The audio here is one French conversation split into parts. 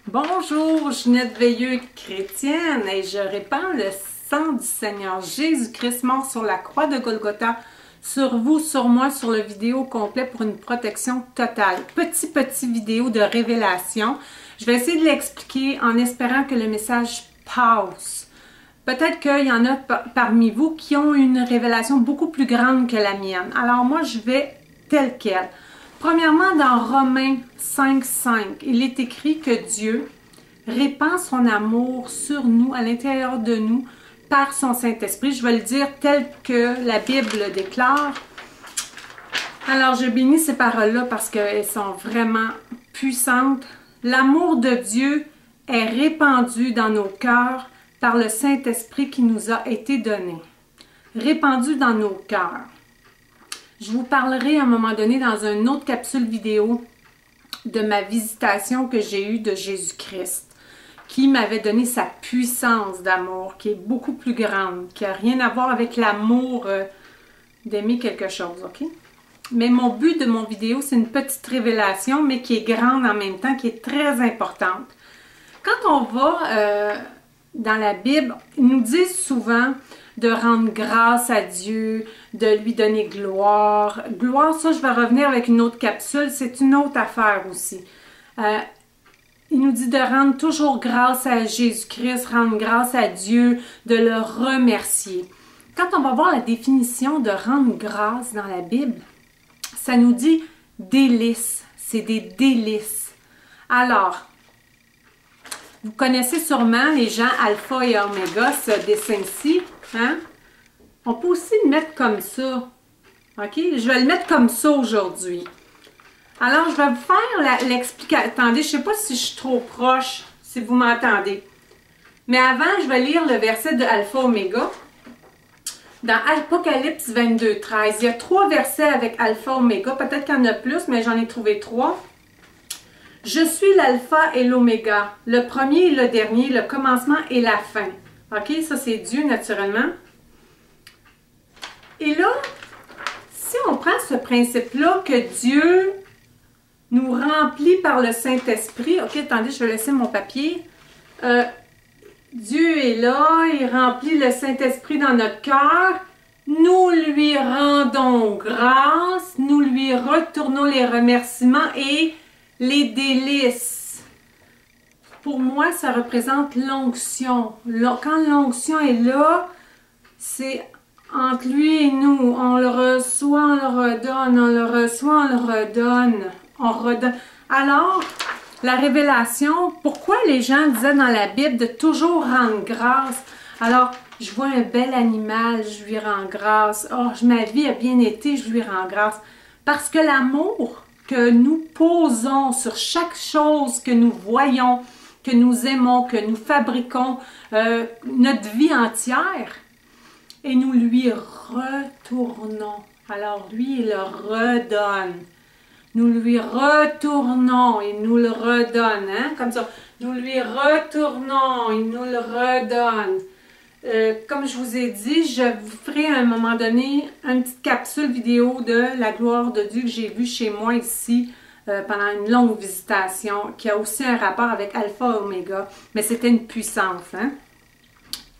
Bonjour, Ginette Veilleux, chrétienne, et je répands le sang du Seigneur Jésus-Christ mort sur la croix de Golgotha, sur vous, sur moi, sur le vidéo complet pour une protection totale. Petit vidéo de révélation. Je vais essayer de l'expliquer en espérant que le message passe. Peut-être qu'il y en a parmi vous qui ont une révélation beaucoup plus grande que la mienne. Alors moi, je vais tel quel. Premièrement, dans Romains 5:5, il est écrit que Dieu répand son amour sur nous, à l'intérieur de nous, par son Saint-Esprit. Je vais le dire tel que la Bible le déclare. Alors, je bénis ces paroles-là parce qu'elles sont vraiment puissantes. L'amour de Dieu est répandu dans nos cœurs par le Saint-Esprit qui nous a été donné. Répandu dans nos cœurs. Je vous parlerai à un moment donné dans une autre capsule vidéo de ma visitation que j'ai eue de Jésus-Christ, qui m'avait donné sa puissance d'amour, qui est beaucoup plus grande, qui n'a rien à voir avec l'amour d'aimer quelque chose, ok? Mais mon but de mon vidéo, c'est une petite révélation, mais qui est grande en même temps, qui est très importante. Quand on va dans la Bible, ils nous disent souvent de rendre grâce à Dieu, de lui donner gloire. Gloire, ça, je vais revenir avec une autre capsule, c'est une autre affaire aussi. Il nous dit de rendre toujours grâce à Jésus-Christ, rendre grâce à Dieu, de le remercier. Quand on va voir la définition de rendre grâce dans la Bible, ça nous dit délices, c'est des délices. Alors, vous connaissez sûrement les gens alpha et oméga, ce dessin-ci. Hein? On peut aussi le mettre comme ça. OK? Je vais le mettre comme ça aujourd'hui. Alors, je vais vous faire l'explication. Attendez, je ne sais pas si je suis trop proche, si vous m'entendez. Mais avant, je vais lire le verset de alpha oméga. Dans Apocalypse 22:13, il y a 3 versets avec alpha oméga. Peut-être qu'il y en a plus, mais j'en ai trouvé 3. Je suis l'alpha et l'oméga, le premier et le dernier, le commencement et la fin. OK? Ça, c'est Dieu, naturellement. Et là, si on prend ce principe-là que Dieu nous remplit par le Saint-Esprit. OK, attendez, je vais laisser mon papier. Dieu est là, il remplit le Saint-Esprit dans notre cœur. Nous lui rendons grâce, nous lui retournons les remerciements et les délices. Pour moi, ça représente l'onction. Quand l'onction est là, c'est entre lui et nous. On le reçoit, on le redonne, on le reçoit, on le redonne. On redonne. Alors, la révélation, pourquoi les gens disaient dans la Bible de toujours rendre grâce? Alors, je vois un bel animal, je lui rends grâce. Oh, ma vie a bien été, je lui rends grâce. Parce que l'amour que nous posons sur chaque chose que nous voyons, que nous aimons, que nous fabriquons, notre vie entière, et nous lui retournons. Alors lui, il le redonne. Nous lui retournons, il nous le redonne, hein? Comme ça. Nous lui retournons, il nous le redonne. Comme je vous ai dit, je vous ferai à un moment donné une petite capsule vidéo de la gloire de Dieu que j'ai vue chez moi ici pendant une longue visitation, qui a aussi un rapport avec Alpha et Oméga, mais c'était une puissance, hein?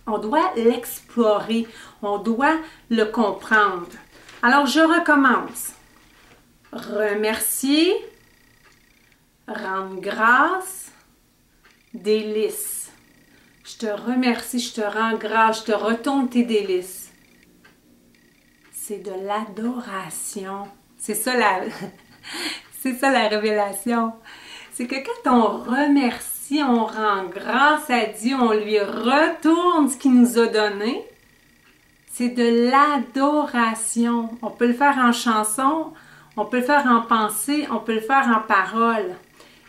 On doit l'explorer, on doit le comprendre. Alors, je recommence. Remercier, rendre grâce, délices. Je te remercie, je te rends grâce, je te retourne tes délices. C'est de l'adoration. C'est ça c'est ça la révélation. C'est que quand on remercie, on rend grâce à Dieu, on lui retourne ce qu'il nous a donné. C'est de l'adoration. On peut le faire en chanson, on peut le faire en pensée, on peut le faire en parole.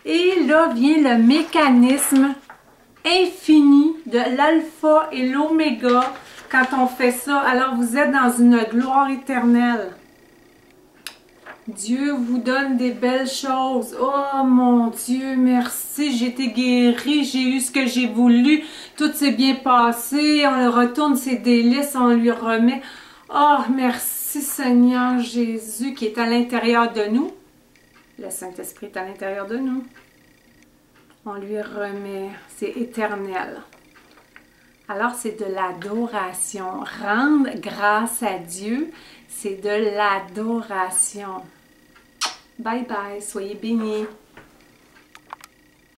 Et là vient le mécanisme infini de l'alpha et l'oméga quand on fait ça. Alors vous êtes dans une gloire éternelle. Dieu vous donne des belles choses. Oh mon Dieu, merci, j'ai été guérie, j'ai eu ce que j'ai voulu, tout s'est bien passé, on le retourne ses délices, on lui remet. Oh, merci Seigneur Jésus qui est à l'intérieur de nous. Le Saint-Esprit est à l'intérieur de nous. On lui remet, c'est éternel. Alors, c'est de l'adoration. Rendre grâce à Dieu, c'est de l'adoration. Bye bye, soyez bénis.